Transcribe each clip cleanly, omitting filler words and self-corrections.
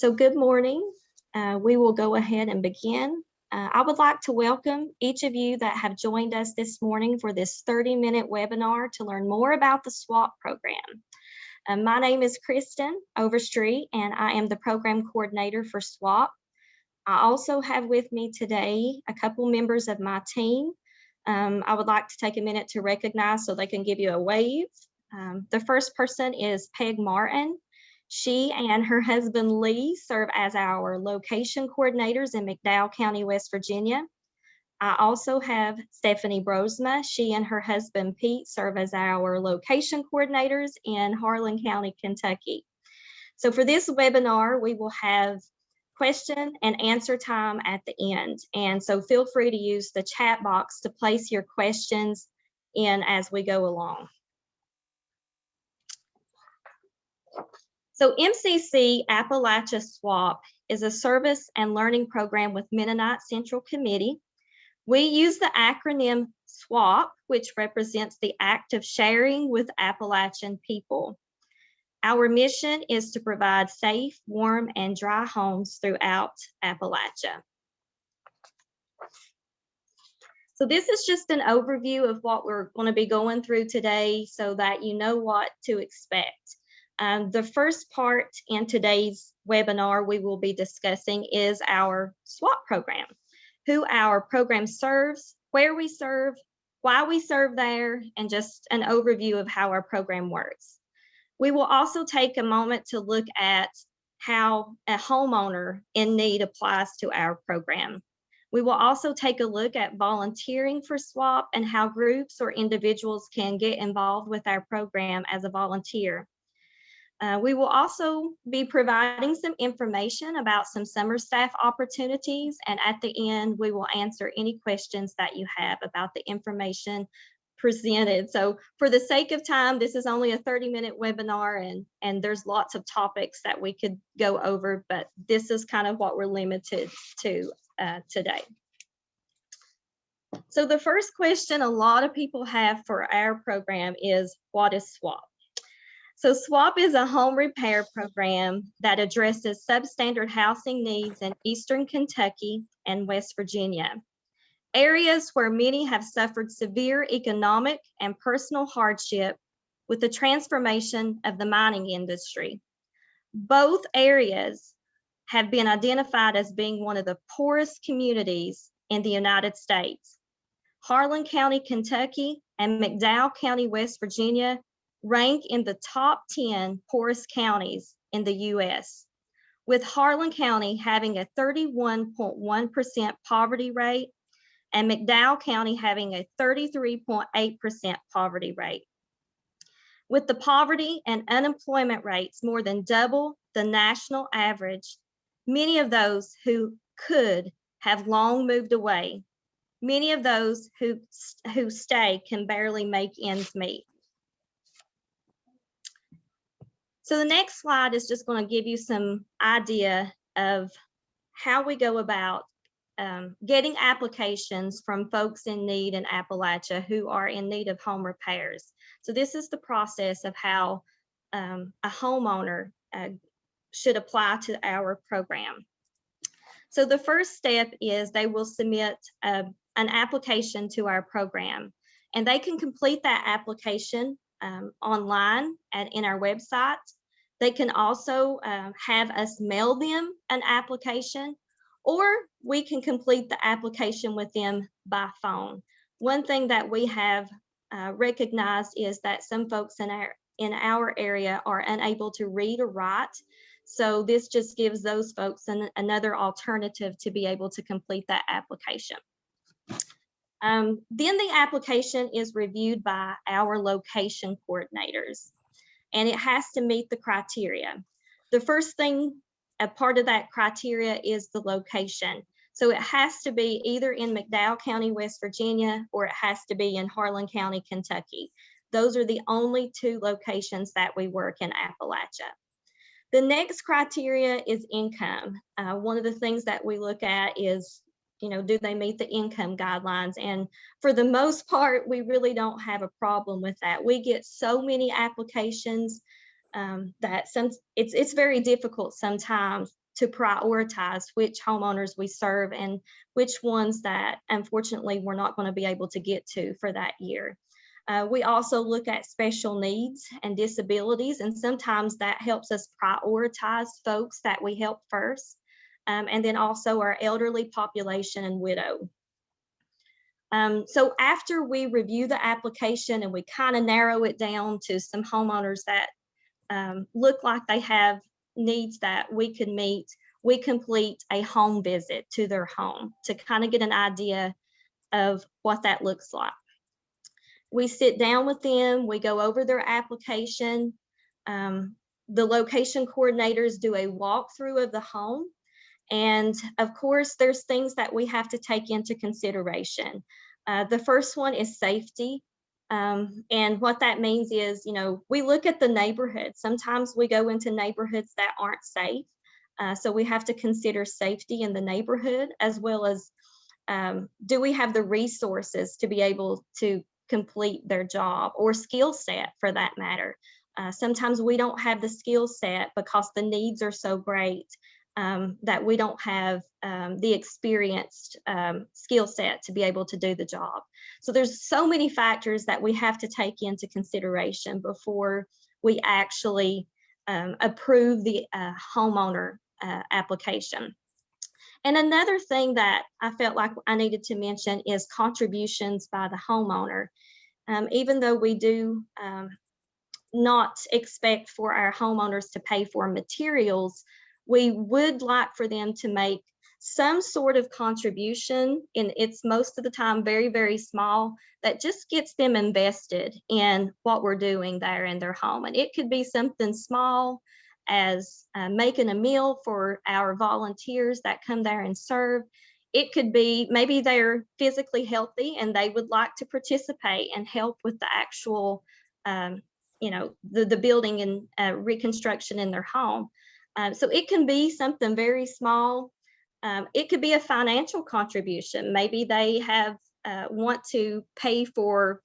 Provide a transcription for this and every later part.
So good morning. We will go ahead and begin. I would like to welcome each of you that have joined us this morning for this 30-minute webinar to learn more about the SWAP program. My name is Kristen Overstreet, and I am the program coordinator for SWAP. I also have with me today a couple members of my team. I would like to take a minute to recognize so they can give you a wave. The first person is Peg Martin. She and her husband Lee serve as our location coordinators in McDowell County, West Virginia. I also have Stephanie Brosma. She and her husband Pete serve as our location coordinators in Harlan County, Kentucky. So for this webinar, we will have question and answer time at the end. And so feel free to use the chat box to place your questions in as we go along. So MCC Appalachia SWAP is a service and learning program with Mennonite Central Committee. We use the acronym SWAP, which represents the act of sharing with Appalachian people. Our mission is to provide safe, warm, and dry homes throughout Appalachia. So this is just an overview of what we're going to be going through today so that you know what to expect. The first part in today's webinar we will be discussing is our SWAP program, who our program serves, where we serve, why we serve there, and just an overview of how our program works. We will also take a moment to look at how a homeowner in need applies to our program. We will also take a look at volunteering for SWAP and how groups or individuals can get involved with our program as a volunteer. We will also be providing some information about some summer staff opportunities, and at the end, we will answer any questions that you have about the information presented. So for the sake of time, this is only a 30-minute webinar, and there's lots of topics that we could go over, but this is kind of what we're limited to today. So the first question a lot of people have for our program is, what is SWAP? So SWAP is a home repair program that addresses substandard housing needs in Eastern Kentucky and West Virginia, areas where many have suffered severe economic and personal hardship with the transformation of the mining industry. Both areas have been identified as being one of the poorest communities in the United States. Harlan County, Kentucky, and McDowell County, West Virginia rank in the top 10 poorest counties in the U.S., with Harlan County having a 31.1% poverty rate and McDowell County having a 33.8% poverty rate. With the poverty and unemployment rates more than double the national average, many of those who could have long moved away. Many of those who stay can barely make ends meet. So the next slide is just going to give you some idea of how we go about getting applications from folks in need in Appalachia who are in need of home repairs. So this is the process of how a homeowner should apply to our program. So the first step is they will submit an application to our program, and they can complete that application online in our website. They can also have us mail them an application, or we can complete the application with them by phone. One thing that we have recognized is that some folks in our area are unable to read or write. So this just gives those folks another alternative to be able to complete that application. Then the application is reviewed by our location coordinators, and it has to meet the criteria. The first thing, a part of that criteria is the location. So it has to be either in McDowell County, West Virginia, or it has to be in Harlan County, Kentucky. Those are the only two locations that we work in Appalachia. The next criteria is income. One of the things that we look at is, do they meet the income guidelines? And for the most part, we really don't have a problem with that. We get so many applications that it's very difficult sometimes prioritize which homeowners we serve and which ones that unfortunately we're not going to be able to get to for that year. We also look at special needs and disabilities, and sometimes that helps us prioritize folks that we help first, and then also our elderly population and widow. So after we review the application and we kind of narrow it down to some homeowners that look like they have needs that we could meet, we complete a home visit to their home to kind of get an idea of what that looks like. We sit down with them, we go over their application. The location coordinators do a walkthrough of the home. And of course, there's things that we have to take into consideration. The first one is safety. And what that means is, you know, we look at the neighborhood. Sometimes we go into neighborhoods that aren't safe. So we have to consider safety in the neighborhood, as well as do we have the resources to be able to complete their job, or skill set for that matter. Sometimes we don't have the skill set because the needs are so great that we don't have the experienced skill set to be able to do the job. So there's so many factors that we have to take into consideration before we actually approve the homeowner application. And another thing that I felt like I needed to mention is contributions by the homeowner. Even though we do not expect for our homeowners to pay for materials, we would like for them to make some sort of contribution, and it's most of the time very, very small, that just gets them invested in what we're doing there in their home. And it could be something small as making a meal for our volunteers that come there and serve. It could be maybe they're physically healthy and they would like to participate and help with the actual, you know, the building and reconstruction in their home. So it can be something very small. It could be a financial contribution. Maybe they have want to pay for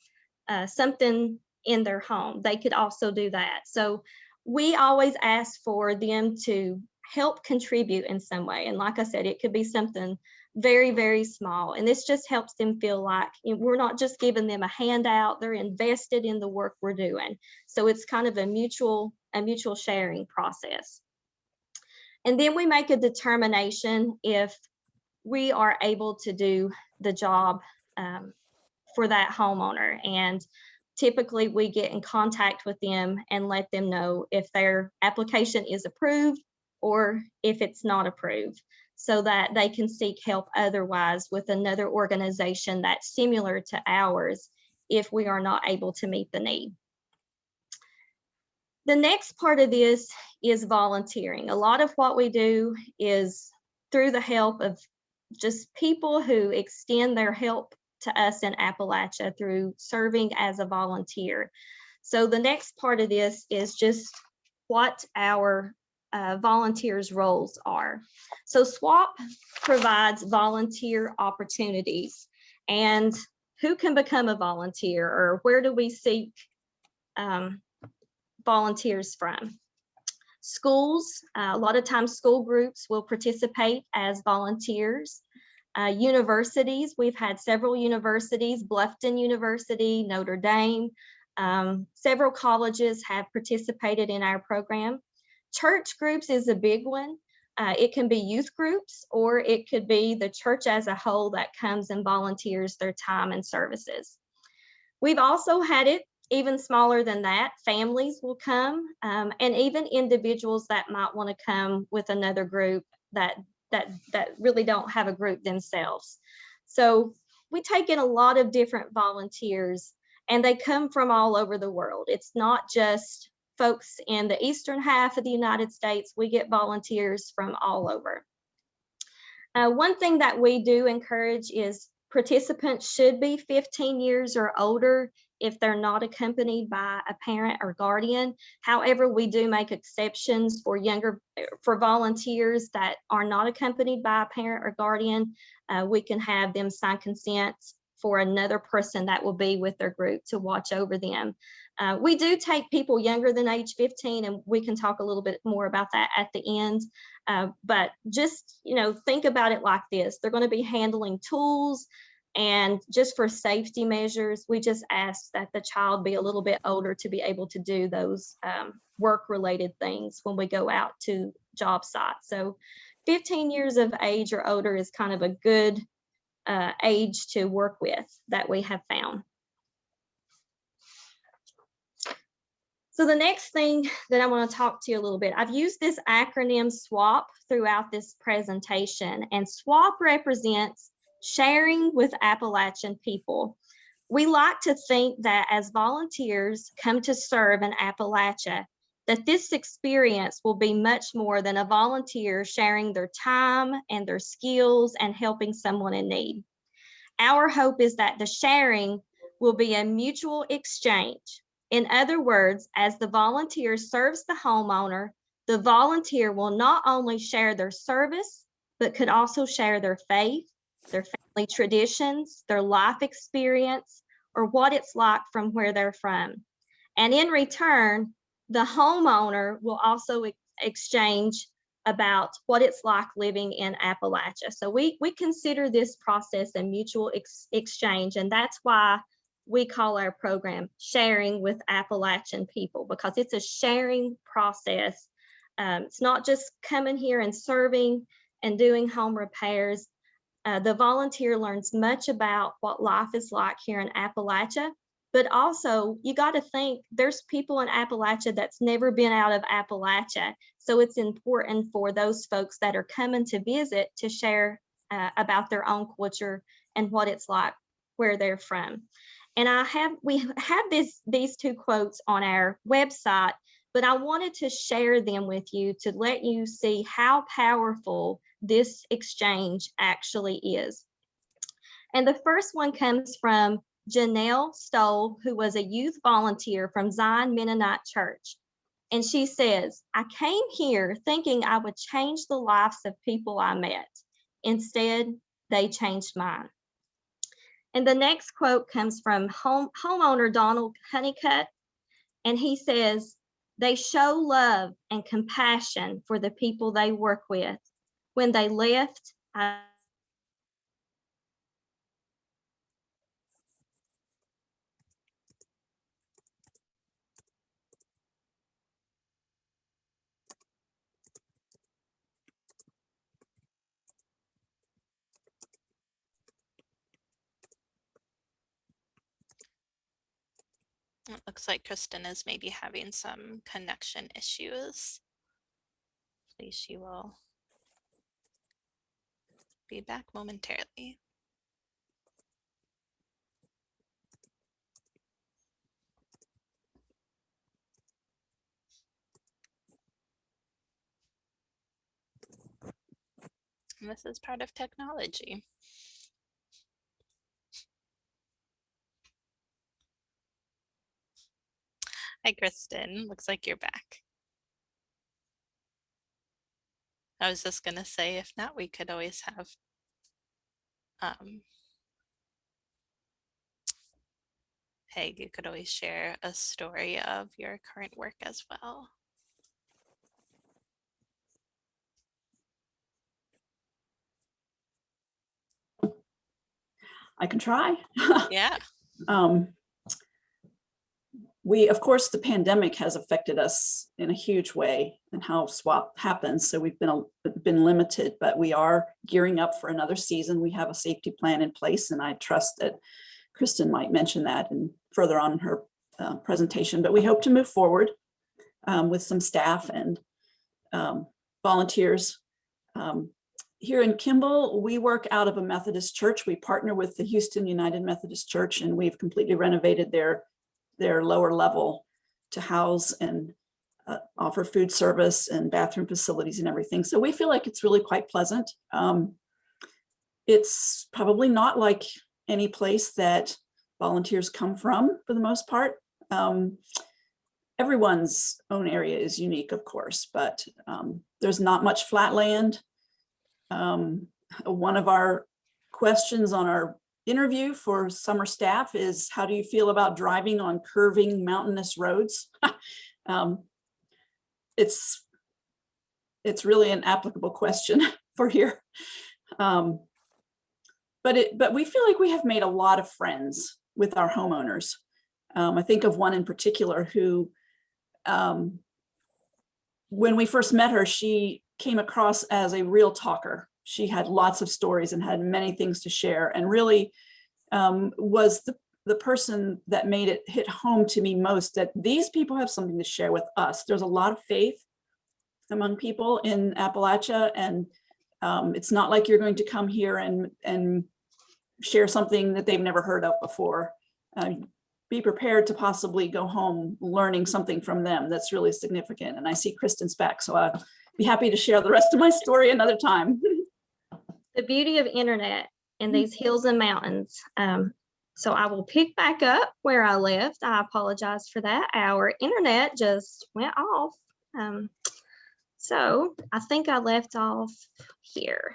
something in their home. They could also do that. So we always ask for them to help contribute in some way. And like I said, it could be something very, very small. And this just helps them feel like, you know, we're not just giving them a handout, they're invested in the work we're doing. So it's kind of a mutual sharing process. And then we make a determination if we are able to do the job for that homeowner. And typically we get in contact with them and let them know if their application is approved or if it's not approved, so that they can seek help otherwise with another organization that's similar to ours if we are not able to meet the need. The next part of this is volunteering. A lot of what we do is through the help of just people who extend their help to us in Appalachia through serving as a volunteer. So the next part of this is just what our volunteers' roles are. So SWAP provides volunteer opportunities. And who can become a volunteer, or where do we seek volunteers from? Schools, a lot of times school groups will participate as volunteers. Universities, we've had several universities, Bluffton University, Notre Dame, several colleges have participated in our program. Church groups is a big one. It can be youth groups, or it could be the church as a whole that comes and volunteers their time and services. We've also had it even smaller than that. Families will come, and even individuals that might want to come with another group that really don't have a group themselves. So we take in a lot of different volunteers, and they come from all over the world. It's not just folks in the eastern half of the United States. We get volunteers from all over. One thing that we do encourage is participants should be 15 years or older if they're not accompanied by a parent or guardian. However, we do make exceptions for volunteers that are not accompanied by a parent or guardian. We can have them sign consent for another person that will be with their group to watch over them. We do take people younger than age 15, and we can talk a little bit more about that at the end. But just, think about it like this. They're going to be handling tools, and just for safety measures, we just ask that the child be a little bit older to be able to do those work-related things when we go out to job sites. So 15 years of age or older is kind of a good age to work with that we have found. So the next thing that I want to talk to you a little bit, I've used this acronym SWAP throughout this presentation, and SWAP represents sharing with Appalachian people. We like to think that as volunteers come to serve in Appalachia, that this experience will be much more than a volunteer sharing their time and their skills and helping someone in need. Our hope is that the sharing will be a mutual exchange. In other words, as the volunteer serves the homeowner, the volunteer will not only share their service, but could also share their faith, their family traditions, their life experience, or what it's like from where they're from. And in return, the homeowner will also exchange about what it's like living in Appalachia. So we consider this process a mutual exchange, and that's why we call our program Sharing with Appalachian People, because it's a sharing process. It's not just coming here and serving and doing home repairs. The volunteer learns much about what life is like here in Appalachia, but also you got to think there's people in Appalachia that's never been out of Appalachia. So it's important for those folks that are coming to visit to share about their own culture and what it's like where they're from. And we have these two quotes on our website, but I wanted to share them with you to let you see how powerful this exchange actually is. And the first one comes from Janelle Stoll, who was a youth volunteer from Zion Mennonite Church. And she says, "I came here thinking I would change the lives of people I met. Instead, they changed mine." And the next quote comes from homeowner Donald Honeycutt, and he says, "They show love and compassion for the people they work with. When they left, It looks like Kristen is maybe having some connection issues. Please, she will be back momentarily. And this is part of technology. Hi, Kristen. Looks like you're back. I was just going to say, if not, we could always have Peg, you could always share a story of your current work as well. I can try. Yeah. Of course, the pandemic has affected us in a huge way and how SWAP happens. So we've been limited, but we are gearing up for another season. We have a safety plan in place, and I trust that Kristen might mention that and further on in her presentation. But we hope to move forward with some staff and volunteers. Here in Kimball, we work out of a Methodist church. We partner with the Houston United Methodist Church, and we've completely renovated their lower level to house and offer food service and bathroom facilities and everything. So we feel like it's really quite pleasant. It's probably not like any place that volunteers come from for the most part. Everyone's own area is unique, of course, but there's not much flat land. One of our questions on our interview for summer staff is, how do you feel about driving on curving mountainous roads? It's really an applicable question for here. But we feel like we have made a lot of friends with our homeowners. I think of one in particular who, when we first met her, she came across as a real talker. She had lots of stories and had many things to share, and really was the person that made it hit home to me most, that these people have something to share with us. There's a lot of faith among people in Appalachia, and it's not like you're going to come here and share something that they've never heard of before. Be prepared to possibly go home learning something from them that's really significant. And I see Kristen's back, so I'll be happy to share the rest of my story another time. The beauty of internet in these hills and mountains. So I will pick back up where I left. I apologize for that. Our internet just went off. So I think I left off here.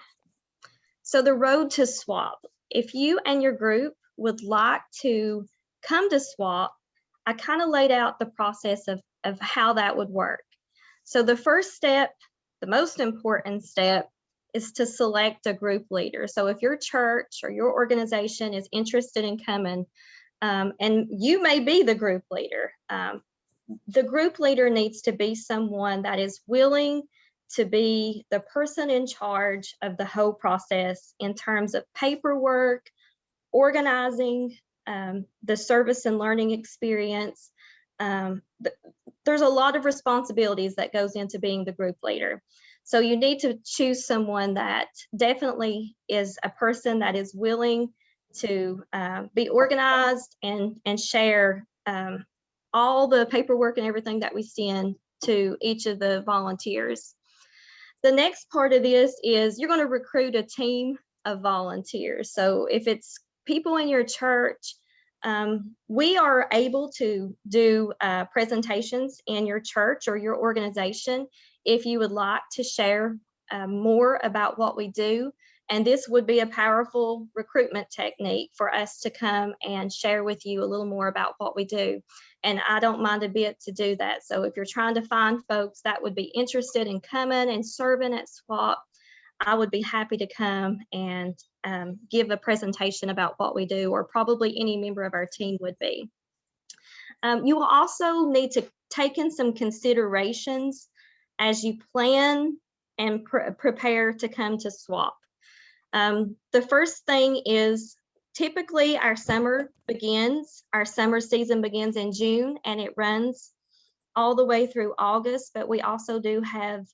So the road to SWAP. If you and your group would like to come to SWAP, I kind of laid out the process of how that would work. So the first step, the most important step, is to select a group leader. So if your church or your organization is interested in coming, and you may be the group leader, the group leader needs to be someone that is willing to be the person in charge of the whole process in terms of paperwork, organizing, the service and learning experience. There's a lot of responsibilities that goes into being the group leader. So you need to choose someone that definitely is a person that is willing to be organized and share all the paperwork and everything that we send to each of the volunteers. The next part of this is you're going to recruit a team of volunteers. So if it's people in your church, we are able to do presentations in your church or your organization if you would like to share more about what we do. And this would be a powerful recruitment technique for us to come and share with you a little more about what we do. And I don't mind a bit to do that. So if you're trying to find folks that would be interested in coming and serving at SWAP, I would be happy to come and give a presentation about what we do, or probably any member of our team would be. You will also need to take in some considerations as you plan and prepare to come to SWAP. The first thing is, typically our summer season begins in June and it runs all the way through August, but we also do have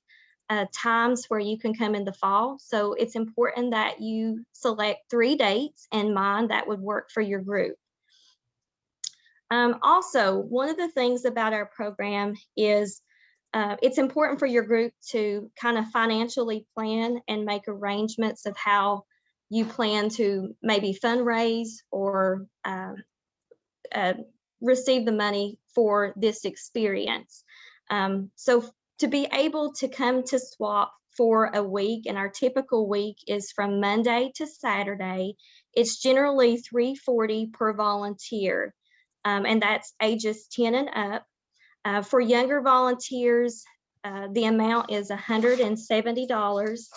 times where you can come in the fall. So it's important that you select 3 dates in mind that would work for your group. Also, one of the things about our program is it's important for your group to kind of financially plan and make arrangements of how you plan to maybe fundraise or receive the money for this experience. So to be able to come to SWAP for a week, and our typical week is from Monday to Saturday, it's generally $340 per volunteer, and that's ages 10 and up. For younger volunteers, the amount is $170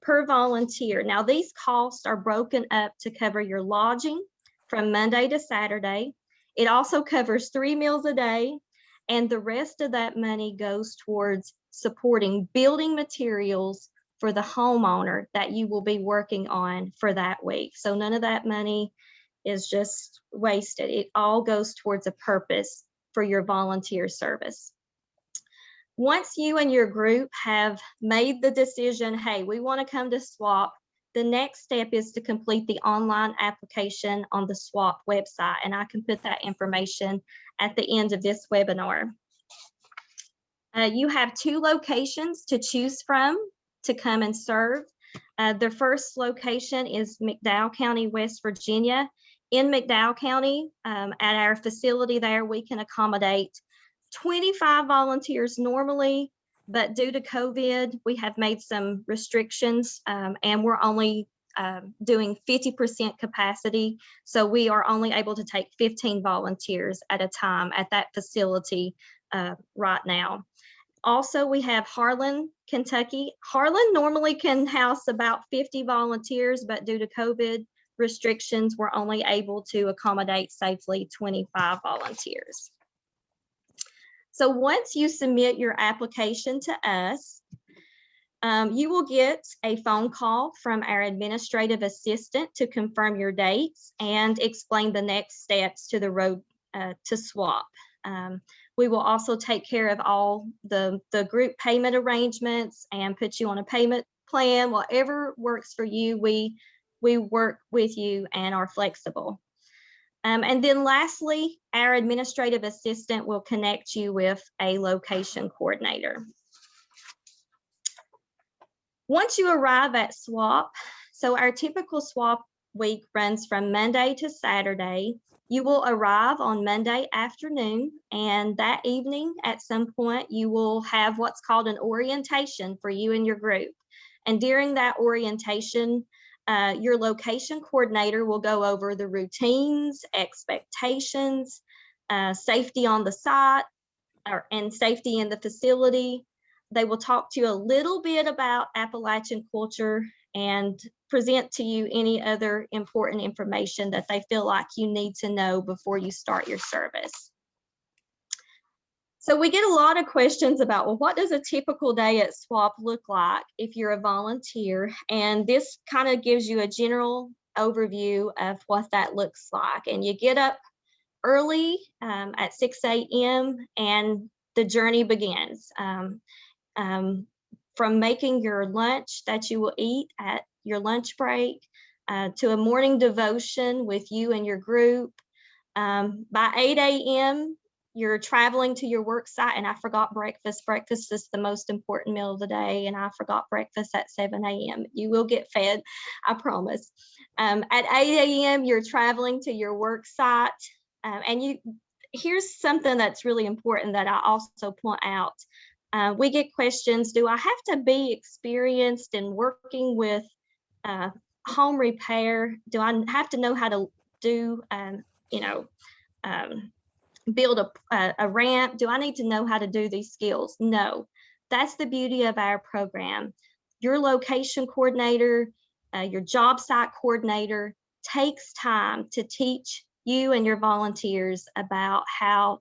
per volunteer. Now, these costs are broken up to cover your lodging from Monday to Saturday. It also covers 3 meals a day, and the rest of that money goes towards supporting building materials for the homeowner that you will be working on for that week. So none of that money is just wasted. It all goes towards a purpose for your volunteer service. Once you and your group have made the decision, hey, we want to come to SWAP, the next step is to complete the online application on the SWAP website, and I can put that information at the end of this webinar. You have 2 locations to choose from to come and serve. The first location is McDowell County, West Virginia. In McDowell County, at our facility there, we can accommodate 25 volunteers normally, but due to COVID, we have made some restrictions, and we're only doing 50% capacity. So we are only able to take 15 volunteers at a time at that facility right now. Also, we have Harlan, Kentucky. Harlan normally can house about 50 volunteers, but due to COVID restrictions, we're only able to accommodate safely 25 volunteers. So once you submit your application to us, you will get a phone call from our administrative assistant to confirm your dates and explain the next steps to the road to swap. We will also take care of all the group payment arrangements and put you on a payment plan. Whatever works for you, we work with you and are flexible. And then lastly, our administrative assistant will connect you with a location coordinator. Once you arrive at SWAP, so our typical SWAP week runs from Monday to Saturday. You will arrive on Monday afternoon, and that evening at some point you will have what's called an orientation for you and your group. And during that orientation, your location coordinator will go over the routines, expectations, safety on the site, and safety in the facility. They will talk to you a little bit about Appalachian culture and present to you any other important information that they feel like you need to know before you start your service. So we get a lot of questions about, well, what does a typical day at SWAP look like if you're a volunteer? And this kind of gives you a general overview of what that looks like. And you get up early at 6 a.m. and the journey begins. From making your lunch that you will eat at your lunch break to a morning devotion with you and your group. By 8 a.m., you're traveling to your work site, and I forgot breakfast. Breakfast is the most important meal of the day, and I forgot breakfast at 7 a.m. You will get fed, I promise. At 8 a.m., you're traveling to your work site, and here's something that's really important that I also point out. We get questions, do I have to be experienced in working with home repair? Do I have to know how to do, build a ramp? Do I need to know how to do these skills? No, that's the beauty of our program. Your location coordinator, your job site coordinator takes time to teach you and your volunteers about how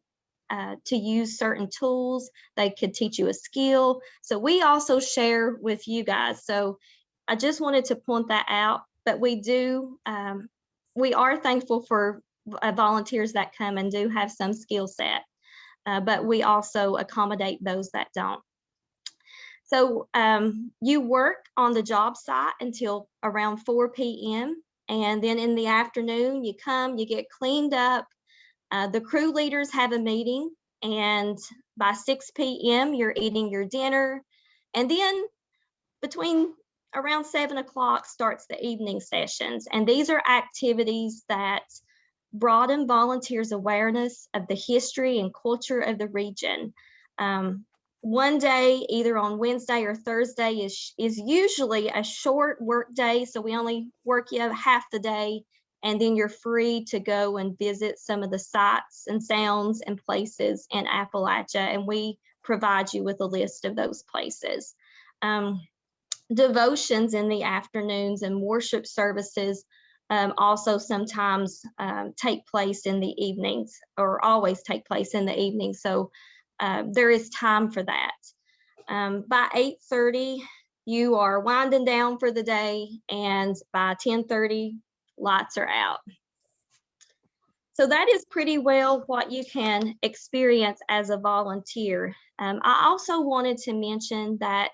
to use certain tools. They could teach you a skill. So we also share with you guys. So I just wanted to point that out, but we are thankful for volunteers that come and do have some skill set, but we also accommodate those that don't. So you work on the job site until around 4 p.m. And then in the afternoon, you come, you get cleaned up. The crew leaders have a meeting, and by 6 p.m. you're eating your dinner. And then between around 7 o'clock starts the evening sessions. And these are activities that broaden volunteers' awareness of the history and culture of the region. One day, either on Wednesday or Thursday, is usually a short work day. So we only work you half the day, and then you're free to go and visit some of the sights and sounds and places in Appalachia, and we provide you with a list of those places. Devotions in the afternoons and worship services also sometimes take place in the evenings, or always take place in the evening. So there is time for that. By 8:30, you are winding down for the day, and by 10:30, lights are out. So that is pretty well what you can experience as a volunteer. I also wanted to mention that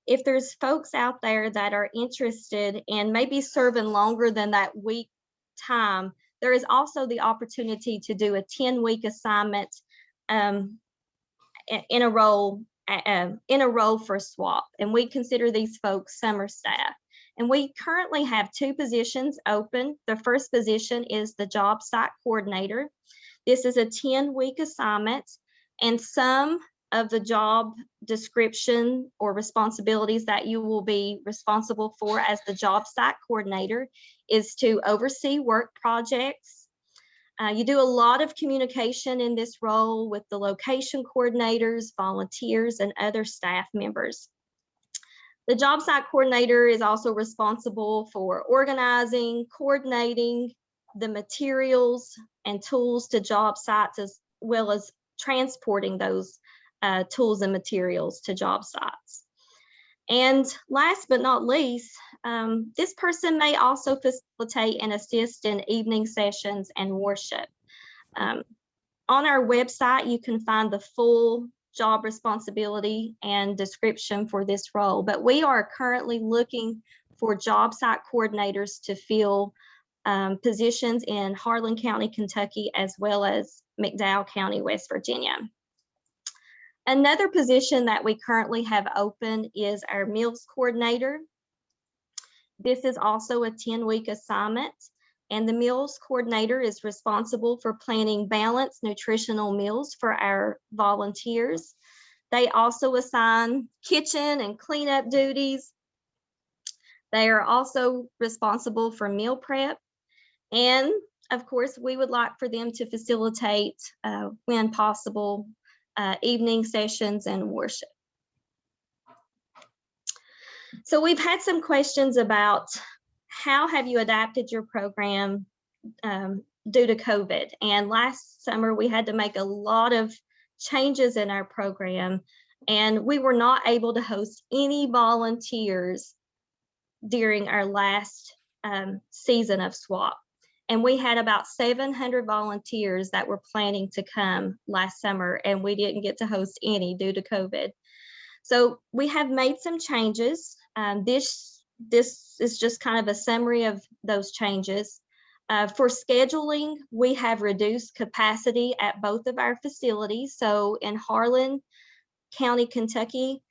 if there's folks out there that are interested in maybe serving longer than that week time, there is also the opportunity to do a 10-week assignment in a role for SWAP. And we consider these folks summer staff. And we currently have 2 positions open. The first position is the job site coordinator. This is a 10-week assignment, and some of the job description or responsibilities that you will be responsible for as the job site coordinator is to oversee work projects. You do a lot of communication in this role with the location coordinators, volunteers, and other staff members. The job site coordinator is also responsible for organizing, coordinating the materials and tools to job sites, as well as transporting those tools and materials to job sites. And last but not least, this person may also facilitate and assist in evening sessions and worship. On our website, you can find the full job responsibility and description for this role, but we are currently looking for job site coordinators to fill positions in Harlan County, Kentucky, as well as McDowell County, West Virginia. Another position that we currently have open is our meals coordinator. This is also a 10-week assignment, and the meals coordinator is responsible for planning balanced nutritional meals for our volunteers. They also assign kitchen and cleanup duties. They are also responsible for meal prep. And of course, we would like for them to facilitate, when possible, evening sessions and worship. So we've had some questions about how have you adapted your program due to COVID? And last summer we had to make a lot of changes in our program, and we were not able to host any volunteers during our last season of SWAP. And we had about 700 volunteers that were planning to come last summer, and we didn't get to host any due to COVID. So we have made some changes. This is just kind of a summary of those changes. For scheduling, we have reduced capacity at both of our facilities. So in Harlan County, Kentucky,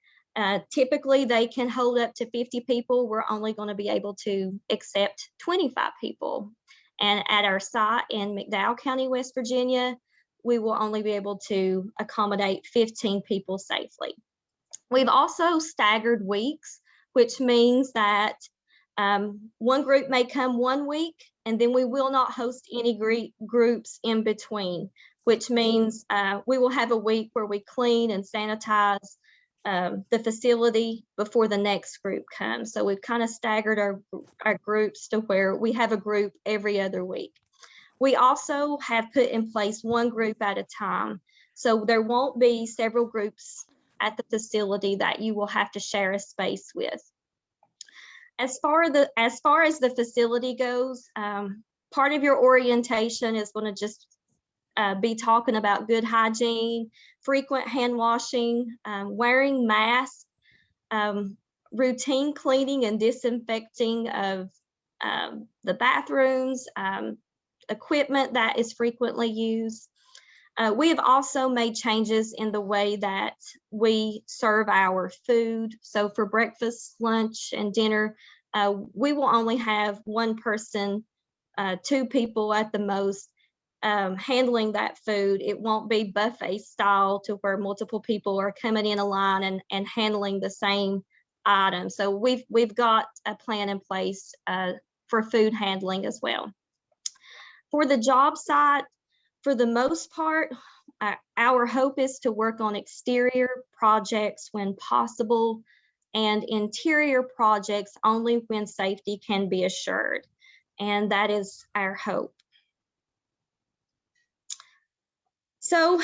typically they can hold up to 50 people. We're only going to be able to accept 25 people. And at our site in McDowell County, West Virginia, we will only be able to accommodate 15 people safely. We've also staggered weeks, which means that one group may come 1 week, and then we will not host any groups in between, which means we will have a week where we clean and sanitize the facility before the next group comes. So we've kind of staggered our groups to where we have a group every other week. We also have put in place one group at a time. So there won't be several groups at the facility that you will have to share a space with. As far as the facility goes, part of your orientation is going to just be talking about good hygiene, frequent hand washing, wearing masks, routine cleaning and disinfecting of the bathrooms, equipment that is frequently used. We have also made changes in the way that we serve our food. So for breakfast, lunch, and dinner, we will only have one person, 2 people at the most, handling that food. It won't be buffet style to where multiple people are coming in a line and handling the same item. So we've got a plan in place for food handling as well. For the job site, for the most part, our hope is to work on exterior projects when possible and interior projects only when safety can be assured. And that is our hope. So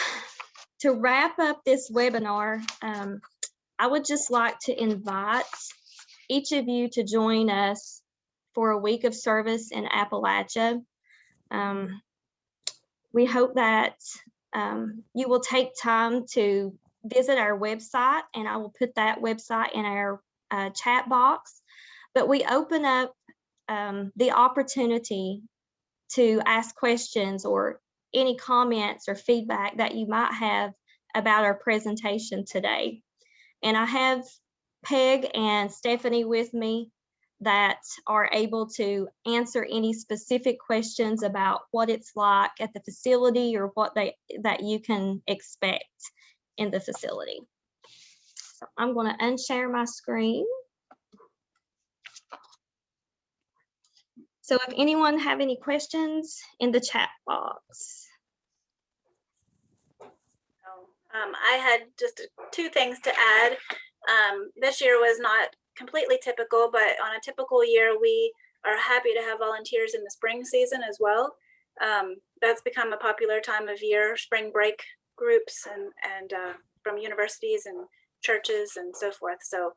to wrap up this webinar, I would just like to invite each of you to join us for a week of service in Appalachia. We hope that you will take time to visit our website, and I will put that website in our chat box. But we open up the opportunity to ask questions or any comments or feedback that you might have about our presentation today. And I have Peg and Stephanie with me that are able to answer any specific questions about what it's like at the facility or what that you can expect. in the facility. So I'm going to unshare my screen. So if anyone have any questions in the chat box. I had just two things to add. This year was not completely typical, but on a typical year, we are happy to have volunteers in the spring season as well. That's become a popular time of year, spring break groups and from universities and churches and so forth. So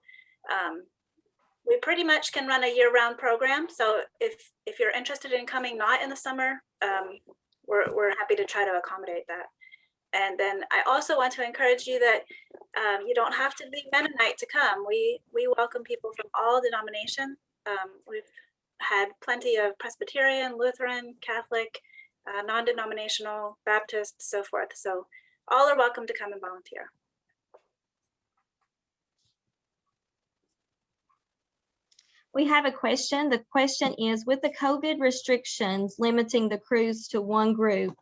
we pretty much can run a year-round program. So if you're interested in coming not in the summer, we're happy to try to accommodate that. And then I also want to encourage you that you don't have to be Mennonite to come. We welcome people from all denominations. We've had plenty of Presbyterian, Lutheran, Catholic, non-denominational, Baptist, so forth. So all are welcome to come and volunteer. We have a question. The question is, with the COVID restrictions limiting the cruise to one group,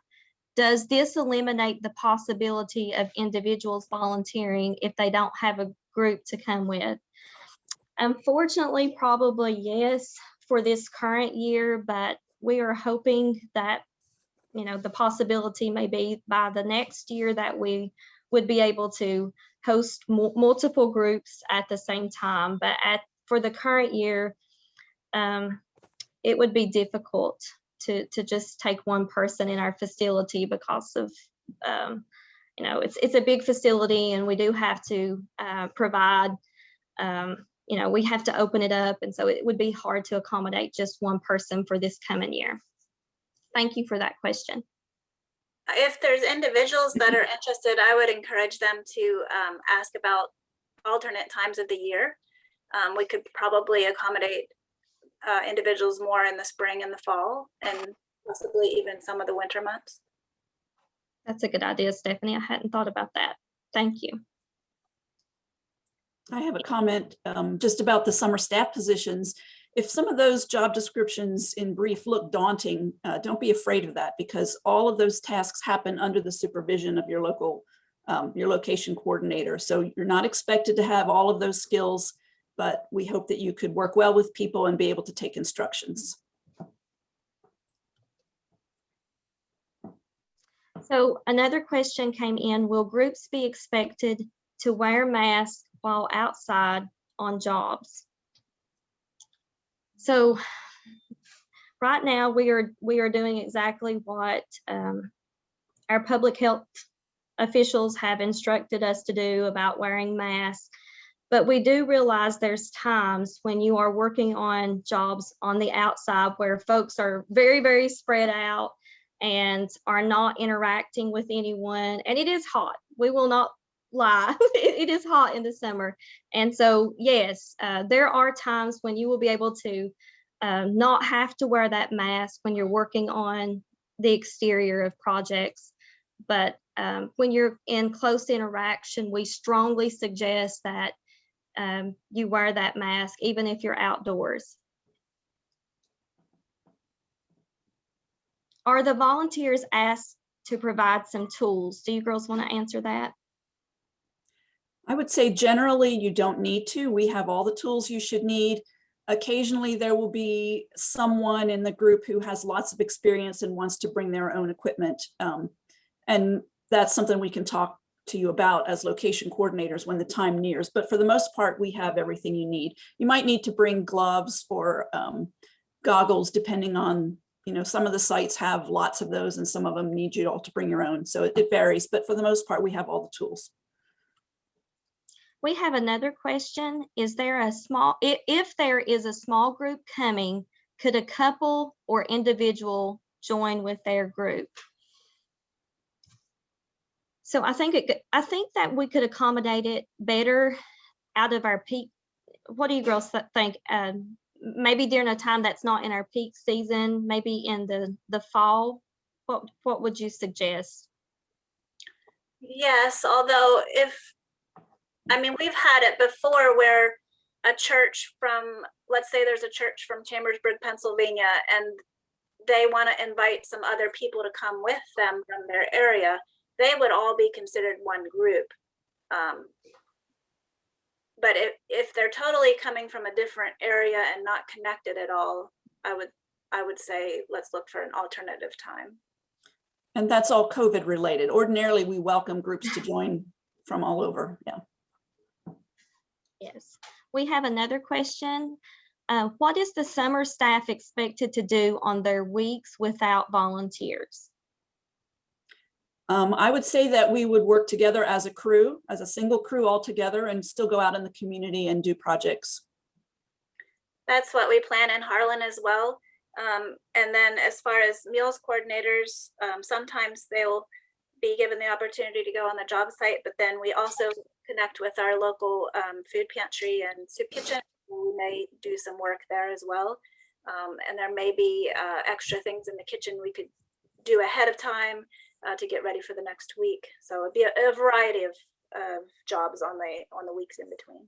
does this eliminate the possibility of individuals volunteering if they don't have a group to come with? Unfortunately, probably yes for this current year, but we are hoping that, you know, the possibility may be by the next year that we would be able to host multiple groups at the same time. But for the current year, it would be difficult to just take one person in our facility because of, you know, it's a big facility and we do have to provide, you know, we have to open it up. And so it would be hard to accommodate just one person for this coming year. Thank you for that question. If there's individuals that are interested, I would encourage them to ask about alternate times of the year. We could probably accommodate individuals more in the spring and the fall, and possibly even some of the winter months. That's a good idea, Stephanie. I hadn't thought about that. Thank you. I have a comment just about the summer staff positions. If some of those job descriptions in brief look daunting, don't be afraid of that, because all of those tasks happen under the supervision of your location coordinator. So you're not expected to have all of those skills, but we hope that you could work well with people and be able to take instructions. So another question came in, will groups be expected to wear masks while outside on jobs? So right now we are doing exactly what our public health officials have instructed us to do about wearing masks. But we do realize there's times when you are working on jobs on the outside where folks are very, very spread out and are not interacting with anyone. And it is hot. We will not lie. It is hot in the summer. And so, yes, there are times when you will be able to not have to wear that mask when you're working on the exterior of projects. But when you're in close interaction, we strongly suggest that you wear that mask, even if you're outdoors. Are the volunteers asked to provide some tools? Do you girls want to answer that? I would say generally you don't need to. We have all the tools you should need. Occasionally there will be someone in the group who has lots of experience and wants to bring their own equipment. And that's something we can talk to you about as location coordinators when the time nears. But for the most part, we have everything you need. You might need to bring gloves or goggles, depending on, you know, some of the sites have lots of those and some of them need you all to bring your own. So it varies, but for the most part, we have all the tools. We have another question. Is there a small, if there is a small group coming, could a couple or individual join with their group? So I think that we could accommodate it better out of our peak. What do you girls think? Maybe during a time that's not in our peak season, maybe in the fall. What would you suggest? Yes, although we've had it before where a church from, let's say there's a church from Chambersburg, Pennsylvania, and they want to invite some other people to come with them from their area. They would all be considered one group. But if they're totally coming from a different area and not connected at all, I would say let's look for an alternative time. And that's all COVID related. Ordinarily, we welcome groups to join from all over. Yeah. Yes. We have another question. What is the summer staff expected to do on their weeks without volunteers? I would say that we would work together as a crew, as a single crew all together, and still go out in the community and do projects. That's what we plan in Harlan as well. And then as far as meals coordinators, sometimes they'll be given the opportunity to go on the job site, but then we also connect with our local food pantry and soup kitchen. We may do some work there as well. And there may be extra things in the kitchen we could do ahead of time to get ready for the next week. So it'd be a variety of jobs on the weeks in between.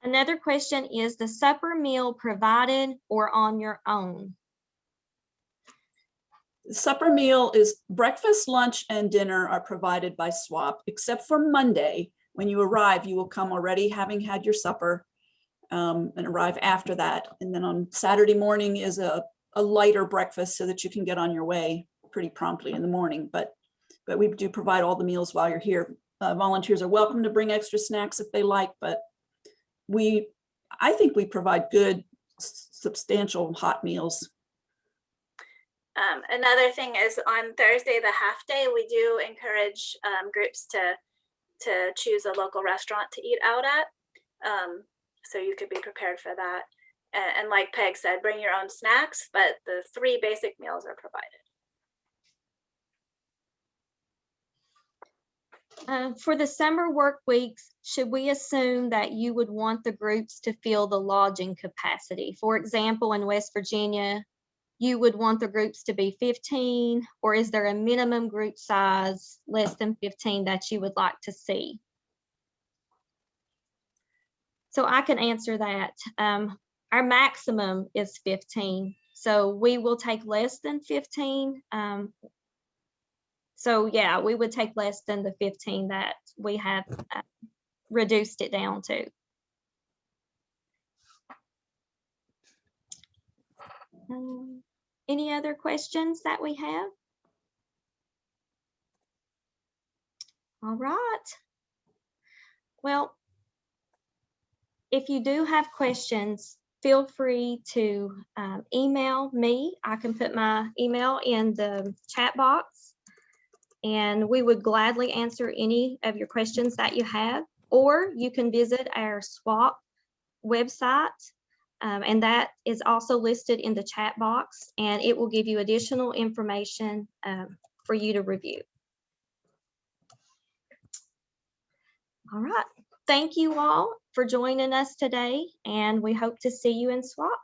Another question is the supper meal provided or on your own? Supper meal is breakfast, lunch, and dinner are provided by SWAP, except for Monday. When you arrive, you will come already having had your supper and arrive after that. And then on Saturday morning is a lighter breakfast so that you can get on your way pretty promptly in the morning. But we do provide all the meals while you're here. Volunteers are welcome to bring extra snacks if they like, but I think we provide good, substantial hot meals. Another thing is on Thursday, the half day, we do encourage groups to choose a local restaurant to eat out at. So you could be prepared for that. And like Peg said, bring your own snacks, but the 3 basic meals are provided. For the summer work weeks, should we assume that you would want the groups to fill the lodging capacity? For example, in West Virginia, you would want the groups to be 15, or is there a minimum group size less than 15 that you would like to see? So I can answer that. Our maximum is 15, so we will take less than 15. So yeah, we would take less than the 15 that we have reduced it down to. Any other questions that we have? All right. Well, if you do have questions, feel free to email me. I can put my email in the chat box, and we would gladly answer any of your questions that you have, or you can visit our SWAP website, and that is also listed in the chat box, and it will give you additional information for you to review. All right. Thank you all for joining us today, and we hope to see you in SWAP.